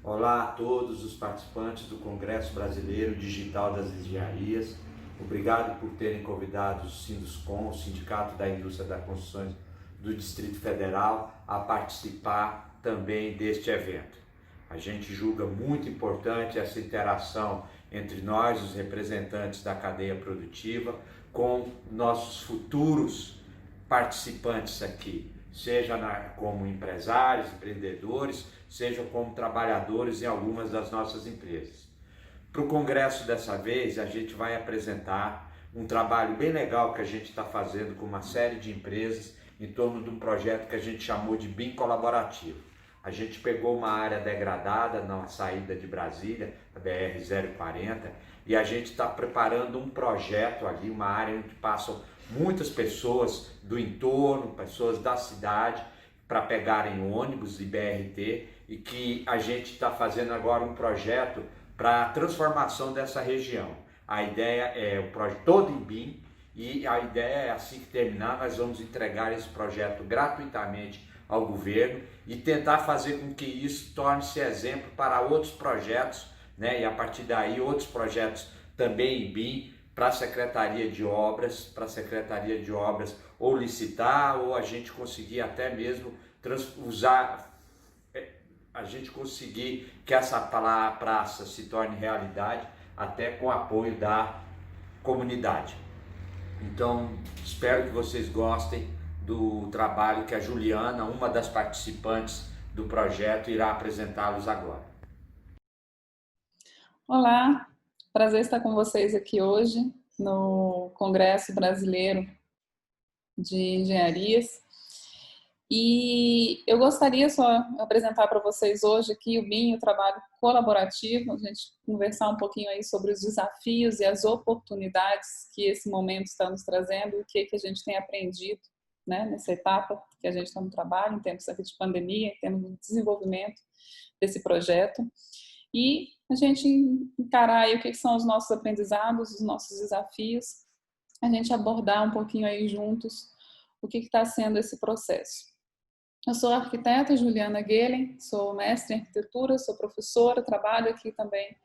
Olá a todos os participantes do Congresso Brasileiro Digital das Engenharias. Obrigado por terem convidado o Sinduscon, o Sindicato da Indústria da Construção do Distrito Federal, a participar também deste evento. A gente julga muito importante essa interação entre nós, os representantes da cadeia produtiva, com nossos futuros participantes aqui, seja como empresários, empreendedores, seja como trabalhadores em algumas das nossas empresas. Para o congresso dessa vez, a gente vai apresentar um trabalho bem legal que a gente está fazendo com uma série de empresas em torno de um projeto que a gente chamou de BIM colaborativo. A gente pegou uma área degradada na saída de Brasília, a BR-040, e a gente está preparando um projeto ali, uma área onde passam muitas pessoas do entorno, pessoas da cidade, para pegarem ônibus e BRT, e que a gente está fazendo agora um projeto para a transformação dessa região. A ideia é o projeto todo em BIM, e a ideia é, assim que terminar, nós vamos entregar esse projeto gratuitamente ao governo e tentar fazer com que isso torne-se exemplo para outros projetos, né? E a partir daí outros projetos também em BIM, para a Secretaria de Obras, ou licitar, ou a gente conseguir até mesmo a gente conseguir que essa praça se torne realidade, até com o apoio da comunidade. Então, espero que vocês gostem do trabalho que a Juliana, uma das participantes do projeto, irá apresentá-los agora. Olá, prazer estar com vocês aqui hoje no Congresso Brasileiro de Engenharias. E eu gostaria só apresentar para vocês hoje aqui o BIM, o trabalho colaborativo, a gente conversar um pouquinho aí sobre os desafios e as oportunidades que esse momento está nos trazendo e o que a gente tem aprendido, né, nessa etapa que a gente está no trabalho, em tempos aqui de pandemia, em termos de desenvolvimento desse projeto. E a gente encarar aí o que são os nossos aprendizados, os nossos desafios, a gente abordar um pouquinho aí juntos o que está sendo esse processo. Eu sou a arquiteta Juliana Gehlen, sou mestre em arquitetura, sou professora, trabalho aqui também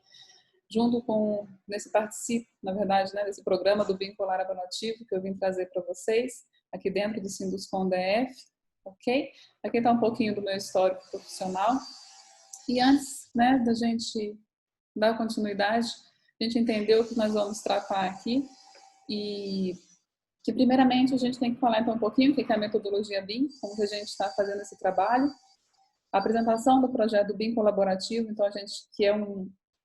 junto com, participo, na verdade, né, desse programa do BIM colaborativo que eu vim trazer para vocês, aqui dentro do Sinduscon DF, ok? Aqui está um pouquinho do meu histórico profissional. E antes, né, da gente dar continuidade, a gente entendeu o que nós vamos tratar aqui e que primeiramente a gente tem que falar então um pouquinho o que é a metodologia BIM, como que a gente está fazendo esse trabalho, a apresentação do projeto BIM colaborativo, então a gente que é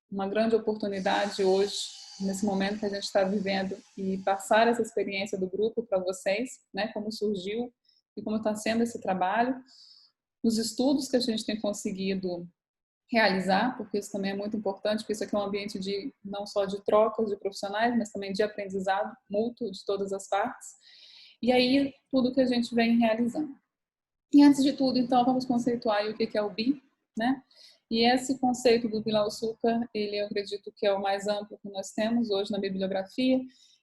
uma grande oportunidade hoje, nesse momento que a gente está vivendo, e passar essa experiência do grupo para vocês, né, como surgiu e como está sendo esse trabalho, os estudos que a gente tem conseguido realizar, porque isso também é muito importante, porque isso aqui é um ambiente de não só de trocas de profissionais, mas também de aprendizado mútuo de todas as partes. E aí, tudo que a gente vem realizando. E antes de tudo, então, vamos conceituar o que é o BIM, né? E esse conceito do Vila Açúcar, ele eu acredito que é o mais amplo que nós temos hoje na bibliografia,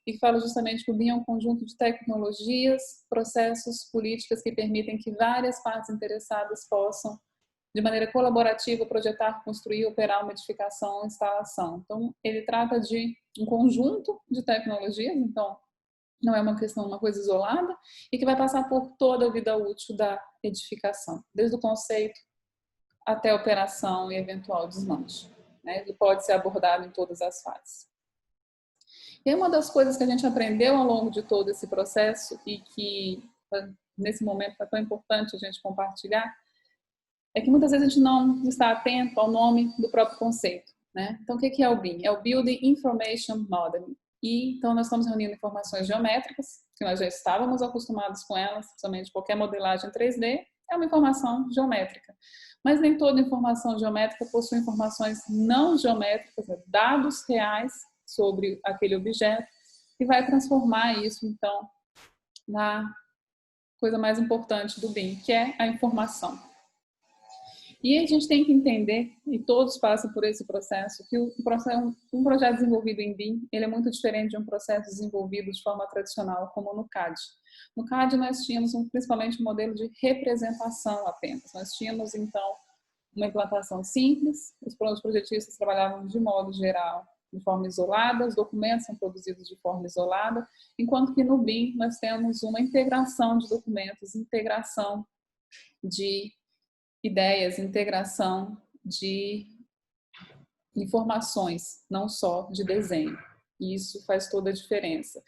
e que fala justamente que o BIM é um conjunto de tecnologias, processos, políticas que permitem que várias partes interessadas possam de maneira colaborativa, projetar, construir, operar uma edificação, instalação. Então, ele trata de um conjunto de tecnologias, então, não é uma coisa isolada, e que vai passar por toda a vida útil da edificação, desde o conceito até a operação e eventual desmanche. Né? Ele pode ser abordado em todas as fases. E uma das coisas que a gente aprendeu ao longo de todo esse processo e que, nesse momento, é tão importante a gente compartilhar, é que muitas vezes a gente não está atento ao nome do próprio conceito, né? Então, o que é o BIM? É o Building Information Modeling. E, então, nós estamos reunindo informações geométricas, que nós já estávamos acostumados com elas, principalmente qualquer modelagem 3D, é uma informação geométrica. Mas nem toda informação geométrica possui informações não geométricas, né? Dados reais sobre aquele objeto, e vai transformar isso, então, na coisa mais importante do BIM, que é a informação. E a gente tem que entender, e todos passam por esse processo, que um projeto desenvolvido em BIM, ele é muito diferente de um processo desenvolvido de forma tradicional, como no CAD. No CAD nós tínhamos principalmente um modelo de representação apenas. Nós tínhamos, então, uma implantação simples, os projetistas trabalhavam de modo geral de forma isolada, os documentos são produzidos de forma isolada, enquanto que no BIM nós temos uma integração de documentos, integração de ideias, integração de informações, não só de desenho. E isso faz toda a diferença.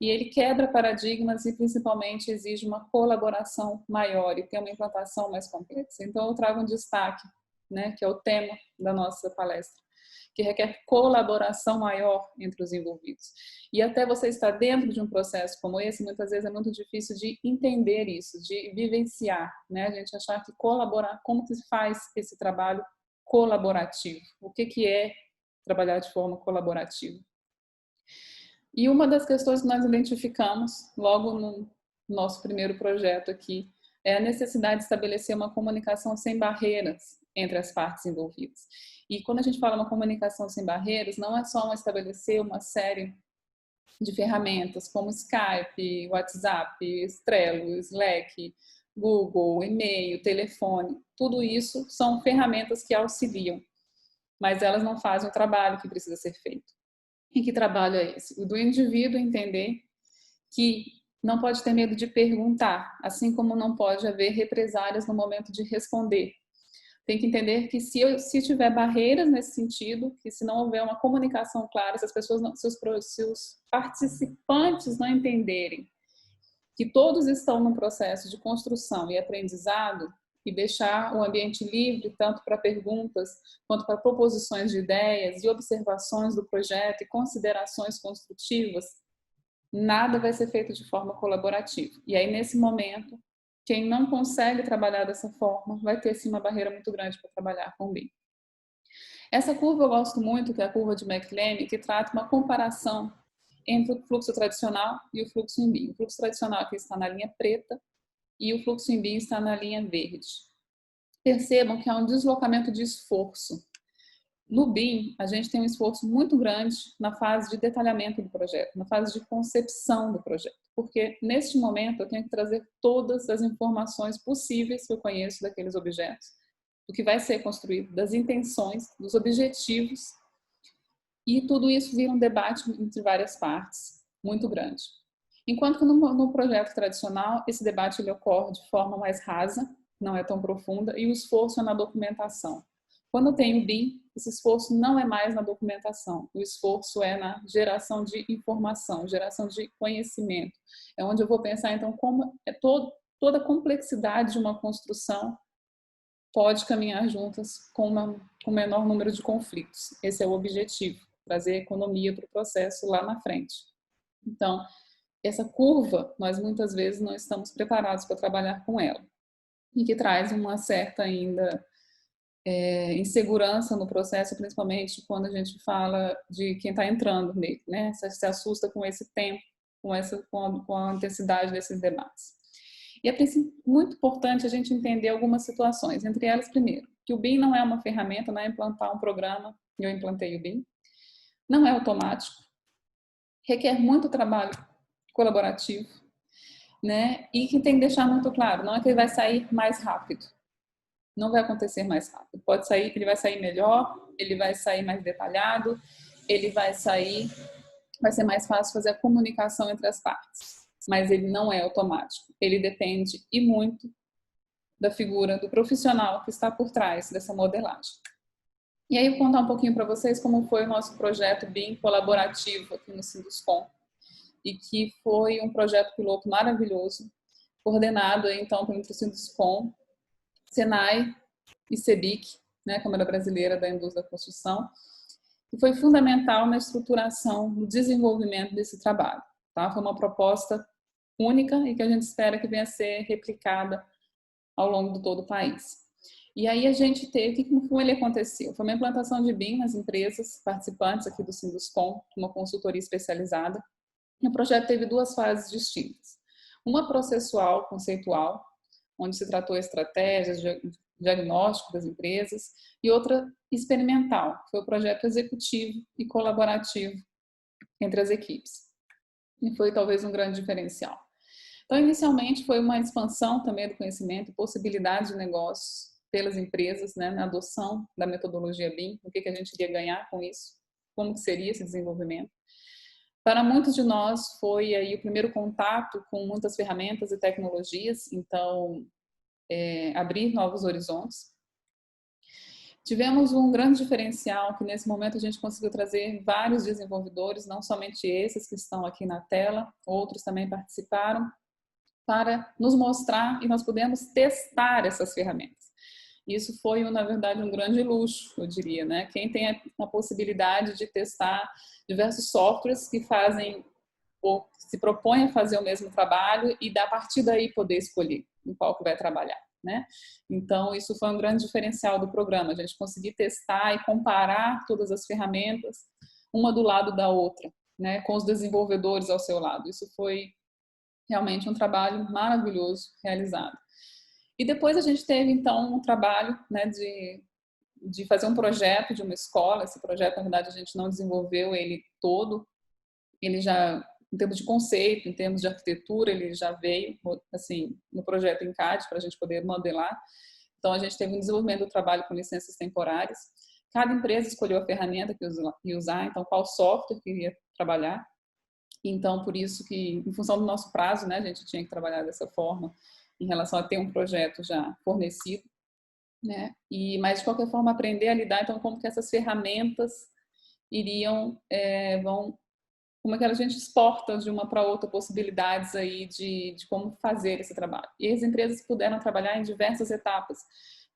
E ele quebra paradigmas e principalmente exige uma colaboração maior e tem uma implantação mais complexa. Então eu trago um destaque, né, que é o tema da nossa palestra, que requer colaboração maior entre os envolvidos. E até você estar dentro de um processo como esse, muitas vezes é muito difícil de entender isso, de vivenciar, né? A gente achar que colaborar, como que se faz esse trabalho colaborativo? O que é trabalhar de forma colaborativa? E uma das questões que nós identificamos logo no nosso primeiro projeto aqui é a necessidade de estabelecer uma comunicação sem barreiras entre as partes envolvidas. E quando a gente fala uma comunicação sem barreiras, não é só estabelecer uma série de ferramentas como Skype, WhatsApp, Trello, Slack, Google, e-mail, telefone. Tudo isso são ferramentas que auxiliam, mas elas não fazem o trabalho que precisa ser feito. E que trabalho é esse? O do indivíduo entender que não pode ter medo de perguntar, assim como não pode haver represálias no momento de responder. Tem que entender que se tiver barreiras nesse sentido, que se não houver uma comunicação clara, se as pessoas, se os participantes não entenderem que todos estão num processo de construção e aprendizado e deixar o ambiente livre tanto para perguntas quanto para proposições de ideias e observações do projeto e considerações construtivas, nada vai ser feito de forma colaborativa. E aí, nesse momento, quem não consegue trabalhar dessa forma vai ter, sim, uma barreira muito grande para trabalhar com o BIM. Essa curva eu gosto muito, que é a curva de McLean, que trata uma comparação entre o fluxo tradicional e o fluxo em BIM. O fluxo tradicional aqui está na linha preta e o fluxo em BIM está na linha verde. Percebam que há um deslocamento de esforço. No BIM, a gente tem um esforço muito grande na fase de detalhamento do projeto, na fase de concepção do projeto, porque neste momento eu tenho que trazer todas as informações possíveis que eu conheço daqueles objetos, do que vai ser construído, das intenções, dos objetivos, e tudo isso vira um debate entre várias partes, muito grande. Enquanto que no projeto tradicional, esse debate ele ocorre de forma mais rasa, não é tão profunda, e o esforço é na documentação. Quando eu tenho BIM, esse esforço não é mais na documentação, o esforço é na geração de informação, geração de conhecimento. É onde eu vou pensar, então, como toda a complexidade de uma construção pode caminhar juntas com o menor número de conflitos. Esse é o objetivo, trazer economia para o processo lá na frente. Então, essa curva, nós muitas vezes não estamos preparados para trabalhar com ela, e que traz uma certa ainda insegurança no processo, principalmente quando a gente fala de quem está entrando nele, né? Se assusta com esse tempo, com a intensidade desses debates. E é muito importante a gente entender algumas situações, entre elas, primeiro, que o BIM não é uma ferramenta, não é implantar um programa, eu implantei o BIM, não é automático, requer muito trabalho colaborativo, né? E que tem que deixar muito claro, não é que ele vai sair mais rápido. Não vai acontecer mais rápido. Pode sair, ele vai sair melhor, ele vai sair mais detalhado, ele vai ser mais fácil fazer a comunicação entre as partes. Mas ele não é automático. Ele depende e muito da figura do profissional que está por trás dessa modelagem. E aí eu vou contar um pouquinho para vocês como foi o nosso projeto BIM colaborativo aqui no Sinduscom, e que foi um projeto piloto maravilhoso, coordenado então pelo Sinduscom, Senai e CEBIC, né, Câmara Brasileira da Indústria da Construção, e foi fundamental na estruturação, no desenvolvimento desse trabalho. Tá? Foi uma proposta única e que a gente espera que venha a ser replicada ao longo de todo o país. E aí a gente teve, como ele aconteceu? Foi uma implantação de BIM nas empresas participantes aqui do Sinduscom, uma consultoria especializada, e o projeto teve duas fases distintas. Uma processual, conceitual, onde se tratou estratégias, diagnóstico das empresas, e outra experimental, que foi o projeto executivo e colaborativo entre as equipes. E foi talvez um grande diferencial. Então, inicialmente, foi uma expansão também do conhecimento, possibilidade de negócios, pelas empresas, né, na adoção da metodologia BIM, o que a gente iria ganhar com isso, como que seria esse desenvolvimento. Para muitos de nós foi aí o primeiro contato com muitas ferramentas e tecnologias, então abrir novos horizontes. Tivemos um grande diferencial que nesse momento a gente conseguiu trazer vários desenvolvedores, não somente esses que estão aqui na tela, outros também participaram, para nos mostrar e nós pudemos testar essas ferramentas. Isso foi, na verdade, um grande luxo, eu diria, né? Quem tem a possibilidade de testar diversos softwares que fazem ou se propõem a fazer o mesmo trabalho e, a partir daí, poder escolher em qual que vai trabalhar, né? Então, isso foi um grande diferencial do programa, a gente conseguir testar e comparar todas as ferramentas, uma do lado da outra, né? Com os desenvolvedores ao seu lado. Isso foi realmente um trabalho maravilhoso realizado. E depois a gente teve, então, um trabalho, né, de fazer um projeto de uma escola. Esse projeto, na verdade, a gente não desenvolveu ele todo. Ele já, em termos de conceito, em termos de arquitetura, ele já veio, assim, no projeto em CAD, para a gente poder modelar. Então, a gente teve um desenvolvimento do trabalho com licenças temporárias. Cada empresa escolheu a ferramenta que ia usar, então, qual software que iria trabalhar. Então, por isso que, em função do nosso prazo, né, a gente tinha que trabalhar dessa forma, em relação a ter um projeto já fornecido, né? Mas de qualquer forma aprender a lidar, então como que essas ferramentas iriam, como é que a gente exporta de uma para outra possibilidades aí de como fazer esse trabalho. E as empresas puderam trabalhar em diversas etapas.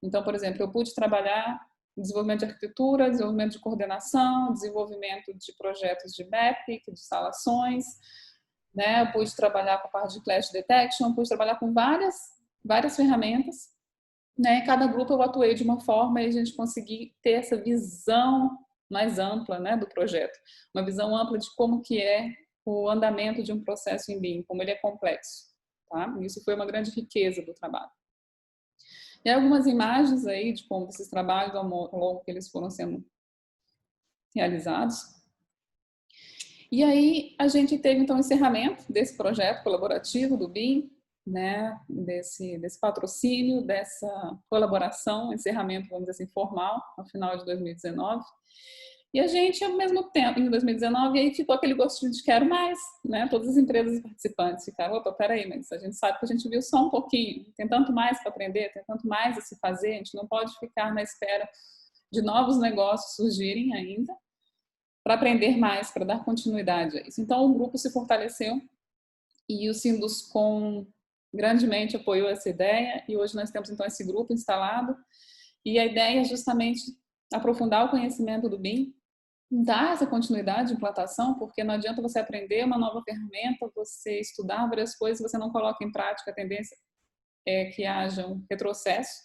Então, por exemplo, eu pude trabalhar desenvolvimento de arquitetura, desenvolvimento de coordenação, desenvolvimento de projetos de mapping, de instalações, né? Eu pude trabalhar com a parte de clash detection, pude trabalhar com várias ferramentas, né? Cada grupo eu atuei de uma forma e a gente conseguiu ter essa visão mais ampla, né, do projeto, uma visão ampla de como que é o andamento de um processo em BIM, como ele é complexo, tá? Isso foi uma grande riqueza do trabalho. E algumas imagens aí de como esses trabalhos ao longo que eles foram sendo realizados. E aí a gente teve então o encerramento desse projeto colaborativo do BIM, né, desse patrocínio, dessa colaboração, encerramento, vamos dizer assim, formal, no final de 2019. E a gente, ao mesmo tempo, em 2019, aí ficou aquele gostinho de quero mais, né? Todas as empresas participantes ficaram, opa, peraí, mas a gente sabe que a gente viu só um pouquinho, tem tanto mais para aprender, tem tanto mais a se fazer, a gente não pode ficar na espera de novos negócios surgirem ainda, para aprender mais, para dar continuidade a isso. Então, o grupo se fortaleceu e o Sinduscom grandemente apoiou essa ideia e hoje nós temos, então, esse grupo instalado e a ideia é justamente aprofundar o conhecimento do BIM, dar essa continuidade de implantação, porque não adianta você aprender uma nova ferramenta, você estudar várias coisas, você não coloca em prática, a tendência é que haja um retrocesso.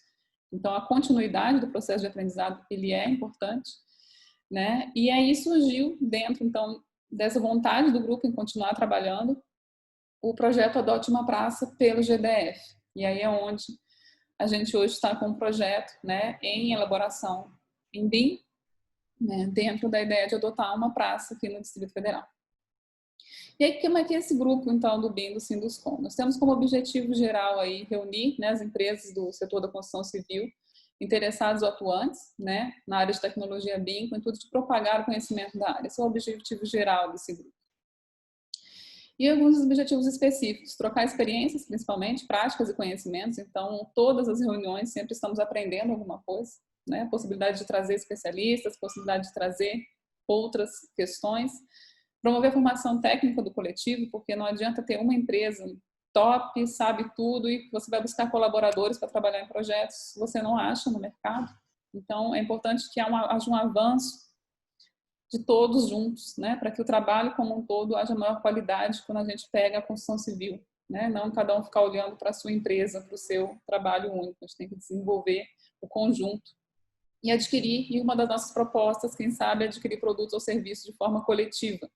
Então, a continuidade do processo de aprendizado, ele é importante, né? E aí surgiu, dentro, então, dessa vontade do grupo em continuar trabalhando, o projeto Adote uma Praça pelo GDF. E aí é onde a gente hoje está com um projeto, né, em elaboração em BIM, né, dentro da ideia de adotar uma praça aqui no Distrito Federal. E aí, como é que é esse grupo, então, do BIM, do Sinduscom? Nós temos como objetivo geral aí reunir, né, as empresas do setor da construção civil, interessados ou atuantes, né, na área de tecnologia BIM, com o intuito de propagar o conhecimento da área. Esse é o objetivo geral desse grupo. E alguns objetivos específicos, trocar experiências, principalmente, práticas e conhecimentos. Então, todas as reuniões sempre estamos aprendendo alguma coisa, né? Possibilidade de trazer especialistas, possibilidade de trazer outras questões. Promover a formação técnica do coletivo, porque não adianta ter uma empresa top, sabe tudo, e você vai buscar colaboradores para trabalhar em projetos, você não acha no mercado. Então, é importante que haja um avanço de todos juntos, né, para que o trabalho como um todo haja maior qualidade quando a gente pega a construção civil, né, não cada um ficar olhando para a sua empresa, para o seu trabalho único, a gente tem que desenvolver o conjunto e adquirir, e uma das nossas propostas, quem sabe, é adquirir produtos ou serviços de forma coletiva,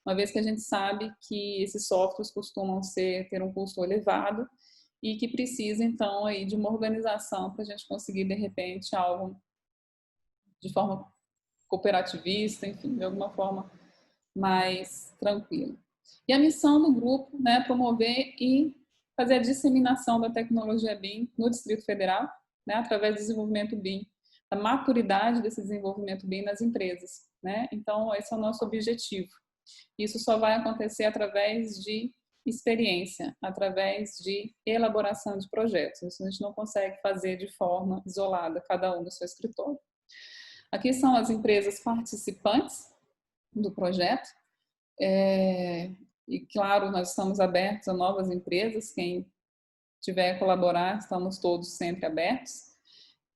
uma vez que a gente sabe que esses softwares costumam ter um custo elevado e que precisa, então, aí de uma organização para a gente conseguir, de repente, algo de forma cooperativista, enfim, de alguma forma mais tranquila. E a missão do grupo, né, é promover e fazer a disseminação da tecnologia BIM no Distrito Federal, né, através do desenvolvimento BIM, da maturidade desse desenvolvimento BIM nas empresas, né? Então, esse é o nosso objetivo. Isso só vai acontecer através de experiência, através de elaboração de projetos. Isso a gente não consegue fazer de forma isolada, cada um no seu escritório. Aqui são as empresas participantes do projeto. E, claro, nós estamos abertos a novas empresas. Quem tiver colaborar, estamos todos sempre abertos.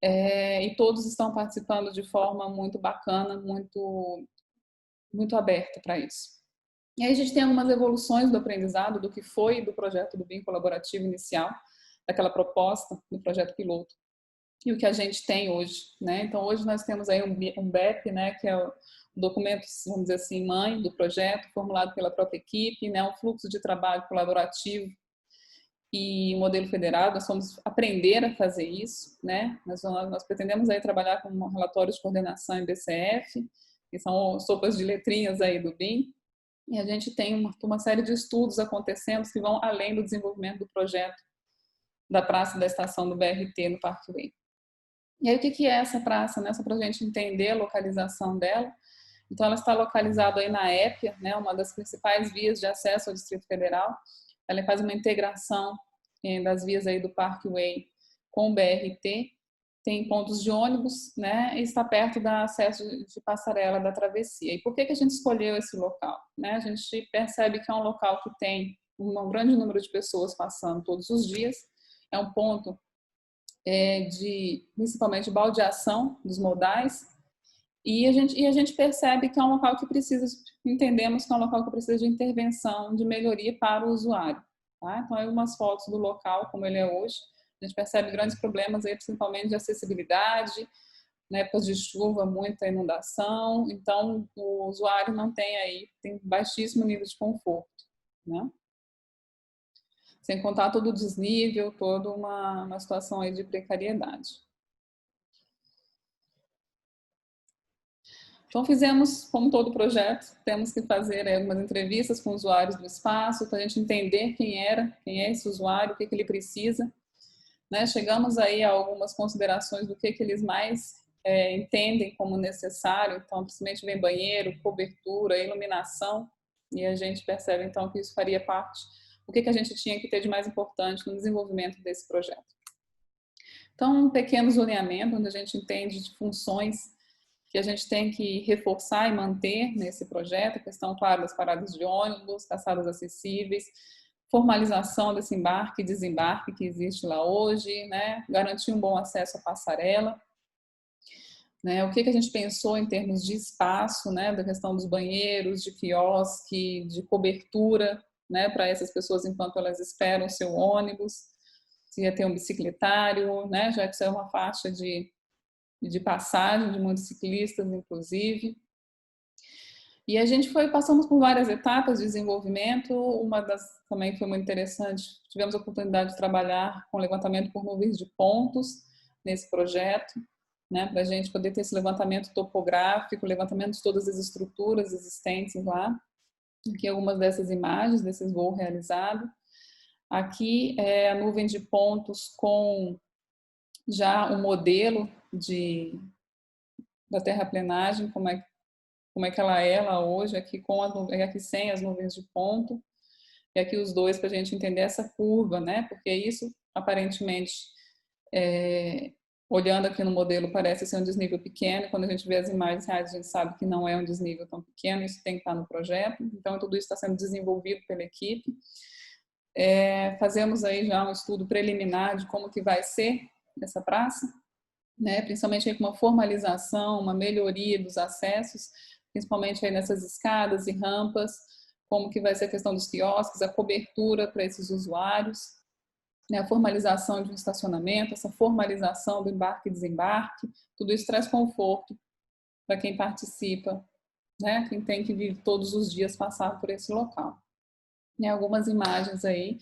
E todos estão participando de forma muito bacana, muito aberta para isso. E aí a gente tem algumas evoluções do aprendizado, do que foi do projeto do BIM colaborativo inicial, daquela proposta do projeto piloto, e o que a gente tem hoje, né? Então, hoje nós temos aí um BEP, né, que é o documento, vamos dizer assim, mãe do projeto, formulado pela própria equipe, né, um fluxo de trabalho colaborativo e modelo federado. Nós vamos aprender a fazer isso, né? Nós pretendemos aí trabalhar com um relatório de coordenação em BCF, que são sopas de letrinhas aí do BIM, e a gente tem uma série de estudos acontecendo que vão além do desenvolvimento do projeto da praça da estação do BRT no Parkway. E aí, o que é essa praça, né? Só para a gente entender a localização dela. Então, ela está localizada aí na Épia, né? Uma das principais vias de acesso ao Distrito Federal. Ela faz uma integração das vias aí do Parkway com o BRT. Tem pontos de ônibus, né, e está perto do acesso de passarela da travessia. E por que a gente escolheu esse local? Né? A gente percebe que é um local que tem um grande número de pessoas passando todos os dias, é um ponto principalmente baldeação dos modais, e a gente percebe que é um local que entendemos que é um local que precisa de intervenção, de melhoria para o usuário. Tá? Então, aí algumas fotos do local, como ele é hoje. A gente percebe grandes problemas aí, principalmente de acessibilidade, na época de chuva, muita inundação, então o usuário tem baixíssimo nível de conforto, né? Sem contar todo o desnível, toda uma situação aí de precariedade. Então fizemos, como todo projeto, temos que fazer algumas entrevistas com usuários do espaço, para a gente entender quem é esse usuário, o que ele precisa. Né, chegamos aí a algumas considerações do que eles mais entendem como necessário. Então, principalmente vem banheiro, cobertura, iluminação, e a gente percebe então que isso faria parte do que a gente tinha que ter de mais importante no desenvolvimento desse projeto. Então, um pequeno zoneamento, onde a gente entende de funções que a gente tem que reforçar e manter nesse projeto, a questão, claro, das paradas de ônibus, calçadas acessíveis, formalização desse embarque e desembarque que existe lá hoje, né? Garantir um bom acesso à passarela. Né? O que a gente pensou em termos de espaço, né? Da questão dos banheiros, de quiosque, de cobertura, né? Para essas pessoas enquanto elas esperam o seu ônibus, se ia ter um bicicletário, né? Já que isso é uma faixa de passagem de muitos ciclistas, inclusive. E a gente passamos por várias etapas de desenvolvimento. Uma das também foi muito interessante, tivemos a oportunidade de trabalhar com levantamento por nuvens de pontos nesse projeto, né, para a gente poder ter esse levantamento topográfico, levantamento de todas as estruturas existentes lá. Aqui algumas dessas imagens, desses voos realizados. Aqui é a nuvem de pontos com já o modelo da terraplenagem, como é que ela é lá hoje, aqui aqui sem as nuvens de ponto, e aqui os dois para a gente entender essa curva, né? Porque isso, aparentemente, olhando aqui no modelo, parece ser um desnível pequeno, quando a gente vê as imagens reais, a gente sabe que não é um desnível tão pequeno, isso tem que estar no projeto, então tudo isso está sendo desenvolvido pela equipe. Fazemos aí já um estudo preliminar de como que vai ser essa praça, né? Principalmente aí com uma formalização, uma melhoria dos acessos, principalmente aí nessas escadas e rampas, como que vai ser a questão dos quiosques, a cobertura para esses usuários, né, a formalização de um estacionamento, essa formalização do embarque e desembarque, tudo isso traz conforto para quem participa, né, quem tem que vir todos os dias passar por esse local. E algumas imagens aí,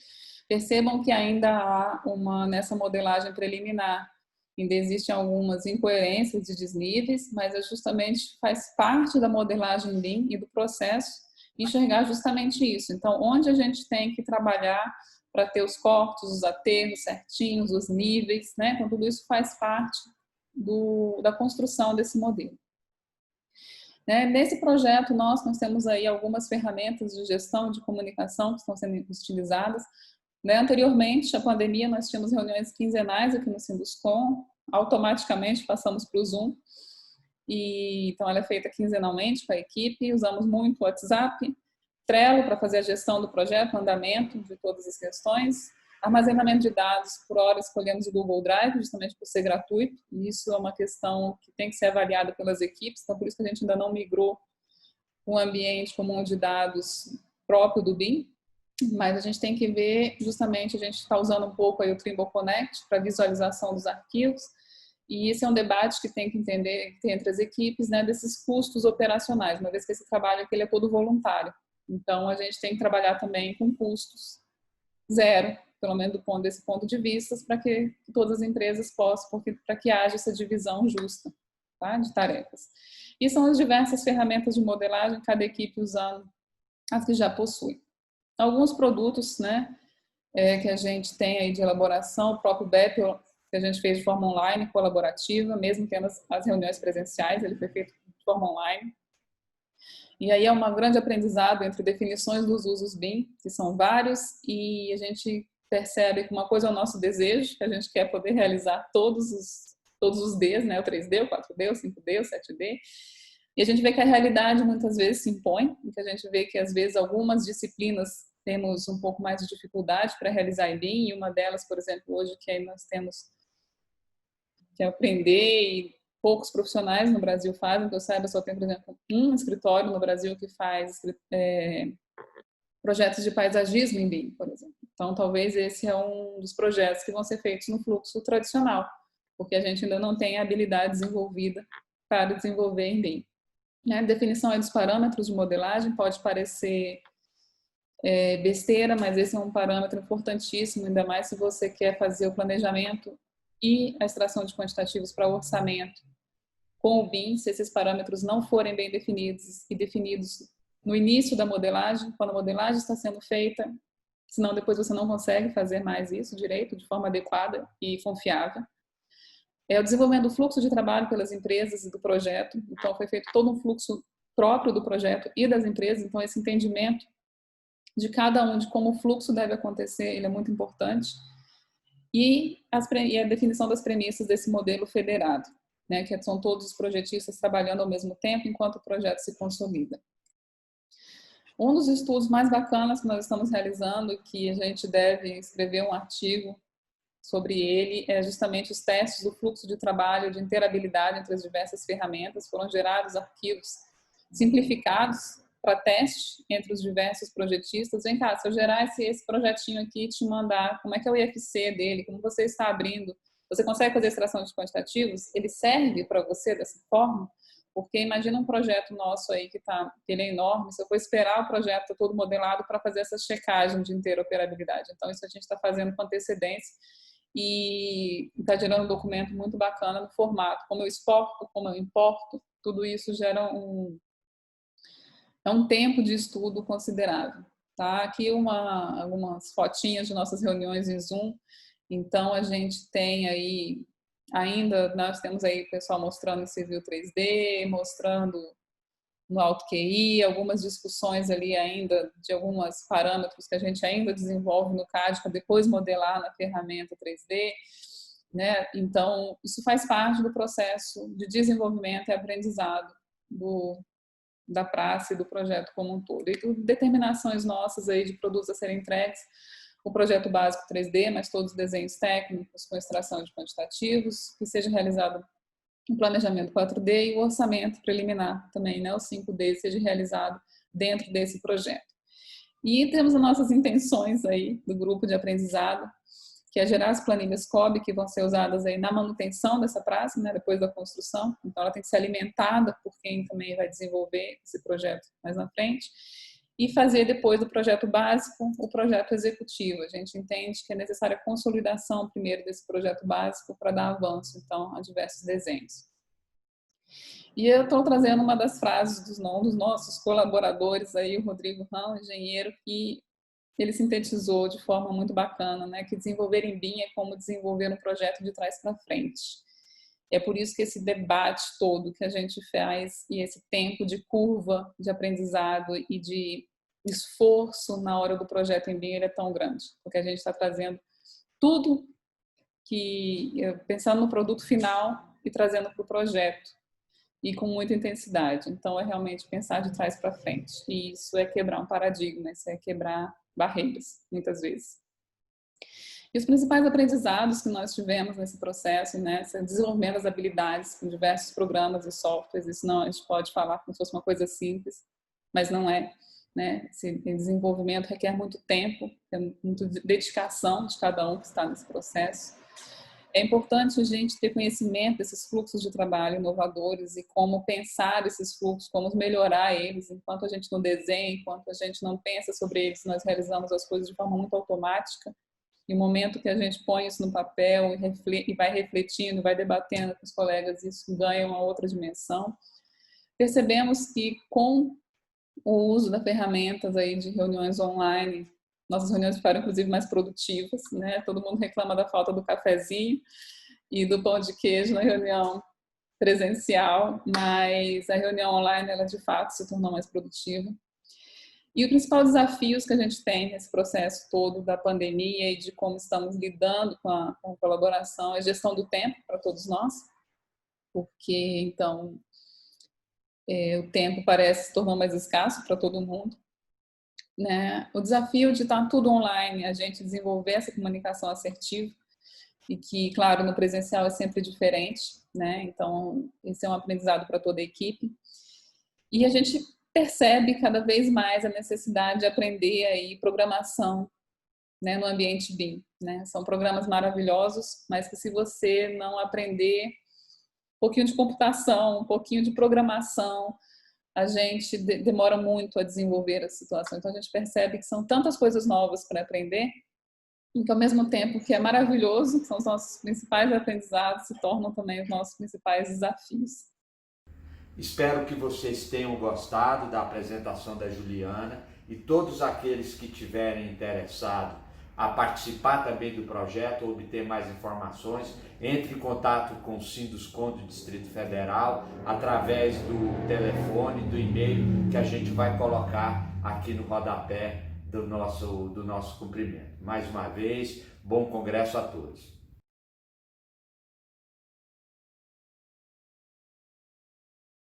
percebam que ainda há nessa modelagem preliminar, ainda existem algumas incoerências de desníveis, mas justamente faz parte da modelagem BIM e do processo enxergar justamente isso. Então, onde a gente tem que trabalhar para ter os cortes, os aterros certinhos, os níveis, né? Então, tudo isso faz parte da construção desse modelo. Né? Nesse projeto, nós temos aí algumas ferramentas de gestão de comunicação que estão sendo utilizadas. Né? Anteriormente, à pandemia, nós tínhamos reuniões quinzenais aqui no Sinduscom, automaticamente passamos para o Zoom, então ela é feita quinzenalmente com a equipe, usamos muito o WhatsApp, Trello para fazer a gestão do projeto, andamento de todas as questões, armazenamento de dados, por hora escolhemos o Google Drive, justamente por ser gratuito, e isso é uma questão que tem que ser avaliada pelas equipes, então por isso que a gente ainda não migrou um ambiente comum de dados próprio do BIM, mas a gente tem que ver, justamente, a gente está usando um pouco aí o Trimble Connect para visualização dos arquivos, e esse é um debate que tem que entender entre as equipes, né, desses custos operacionais, uma vez que esse trabalho aqui ele é todo voluntário. Então, a gente tem que trabalhar também com custos zero, pelo menos desse ponto de vista, para que todas as empresas possam, para que haja essa divisão justa, tá, de tarefas. E são as diversas ferramentas de modelagem, cada equipe usando as que já possui. Alguns produtos, né, que a gente tem aí de elaboração, o próprio BEP, que a gente fez de forma online, colaborativa, mesmo tendo as reuniões presenciais, ele foi feito de forma online. E aí é um grande aprendizado entre definições dos usos BIM, que são vários, e a gente percebe que uma coisa é o nosso desejo, que a gente quer poder realizar todos os Ds, né? O 3D, o 4D, o 5D, o 7D. E a gente vê que a realidade muitas vezes se impõe, e que a gente vê que às vezes algumas disciplinas temos um pouco mais de dificuldade para realizar em BIM, e uma delas, por exemplo, hoje que aí nós temos que aprender e poucos profissionais no Brasil fazem, que eu saiba, só tem, por exemplo, um escritório no Brasil que faz projetos de paisagismo em BIM, por exemplo. Então, talvez esse é um dos projetos que vão ser feitos no fluxo tradicional, porque a gente ainda não tem a habilidade desenvolvida para desenvolver em BIM. A definição dos parâmetros de modelagem pode parecer besteira, mas esse é um parâmetro importantíssimo, ainda mais se você quer fazer o planejamento e a extração de quantitativos para o orçamento com o BIM, se esses parâmetros não forem bem definidos e definidos no início da modelagem, quando a modelagem está sendo feita, senão depois você não consegue fazer mais isso direito, de forma adequada e confiável. O desenvolvimento do fluxo de trabalho pelas empresas e do projeto, então foi feito todo um fluxo próprio do projeto e das empresas, então esse entendimento de cada um, de como o fluxo deve acontecer, ele é muito importante. E a definição das premissas desse modelo federado, né, que são todos os projetistas trabalhando ao mesmo tempo enquanto o projeto se consolida. Um dos estudos mais bacanas que nós estamos realizando, que a gente deve escrever um artigo sobre ele, é justamente os testes do fluxo de trabalho, de interoperabilidade entre as diversas ferramentas. Foram gerados arquivos simplificados para teste entre os diversos projetistas. Vem cá, se eu gerar esse projetinho aqui e te mandar, como é que é o IFC dele, como você está abrindo, você consegue fazer extração de quantitativos? Ele serve para você dessa forma? Porque imagina um projeto nosso aí que ele é enorme, se eu for esperar o projeto todo modelado para fazer essa checagem de interoperabilidade. Então, isso a gente está fazendo com antecedência e está gerando um documento muito bacana no formato. Como eu exporto, como eu importo, tudo isso gera um tempo de estudo considerável. Tá? Aqui algumas fotinhas de nossas reuniões em Zoom. Então, a gente tem aí, nós temos aí o pessoal mostrando em Civil 3D, mostrando no AutoQI, algumas discussões ali ainda de alguns parâmetros que a gente ainda desenvolve no CAD para depois modelar na ferramenta 3D. Né? Então, isso faz parte do processo de desenvolvimento e aprendizado da praça e do projeto como um todo. E determinações nossas aí de produtos a serem entregues, o projeto básico 3D, mas todos os desenhos técnicos com extração de quantitativos, que seja realizado um planejamento 4D e o orçamento preliminar também, né, o 5D, seja realizado dentro desse projeto. E temos as nossas intenções aí do grupo de aprendizado, que é gerar as planilhas COB, que vão ser usadas aí na manutenção dessa praça, né, depois da construção. Então, ela tem que ser alimentada por quem também vai desenvolver esse projeto mais na frente. E fazer depois do projeto básico o projeto executivo. A gente entende que é necessária a consolidação primeiro desse projeto básico para dar avanço, então, a diversos desenhos. E eu estou trazendo uma das frases dos nossos colaboradores aí, o Rodrigo Rão, engenheiro, que ele sintetizou de forma muito bacana, né, que desenvolver em BIM é como desenvolver um projeto de trás para frente. É por isso que esse debate todo que a gente faz e esse tempo de curva de aprendizado e de esforço na hora do projeto em BIM ele é tão grande, porque a gente está trazendo tudo que, pensando no produto final e trazendo para o projeto e com muita intensidade. Então, é realmente pensar de trás para frente. E isso é quebrar um paradigma, isso é quebrar barreiras, muitas vezes. E os principais aprendizados que nós tivemos nesse processo, né, esse desenvolvimento das habilidades com diversos programas e softwares, isso não, a gente pode falar como se fosse uma coisa simples, mas não é. Né? Esse desenvolvimento requer muito tempo, muita dedicação de cada um que está nesse processo. É importante a gente ter conhecimento desses fluxos de trabalho inovadores e como pensar esses fluxos, como melhorar eles. Enquanto a gente não desenha, enquanto a gente não pensa sobre eles, nós realizamos as coisas de forma muito automática. E o momento que a gente põe isso no papel e vai refletindo, vai debatendo com os colegas, isso ganha uma outra dimensão. Percebemos que com o uso das ferramentas aí de reuniões online, nossas reuniões ficaram inclusive mais produtivas, né? Todo mundo reclama da falta do cafezinho e do pão de queijo na reunião presencial, mas a reunião online ela de fato se tornou mais produtiva. E o principal desafio que a gente tem nesse processo todo da pandemia e de como estamos lidando com a colaboração é a gestão do tempo para todos nós, porque então o tempo parece se tornou mais escasso para todo mundo. Né? O desafio de estar tudo online, a gente desenvolver essa comunicação assertiva e que, claro, no presencial é sempre diferente, né? Então, esse é um aprendizado para toda a equipe. E a gente percebe cada vez mais a necessidade de aprender aí programação, né, no ambiente BIM, né? São programas maravilhosos, mas que se você não aprender um pouquinho de computação, um pouquinho de programação, a gente demora muito a desenvolver a situação. Então, a gente percebe que são tantas coisas novas para aprender, e que ao mesmo tempo que é maravilhoso, que são os nossos principais aprendizados, se tornam também os nossos principais desafios. Espero que vocês tenham gostado da apresentação da Juliana e todos aqueles que tiverem interessado a participar também do projeto ou obter mais informações, entre em contato com o Sinduscon do Distrito Federal através do telefone, do e-mail que a gente vai colocar aqui no rodapé do nosso cumprimento. Mais uma vez, bom congresso a todos.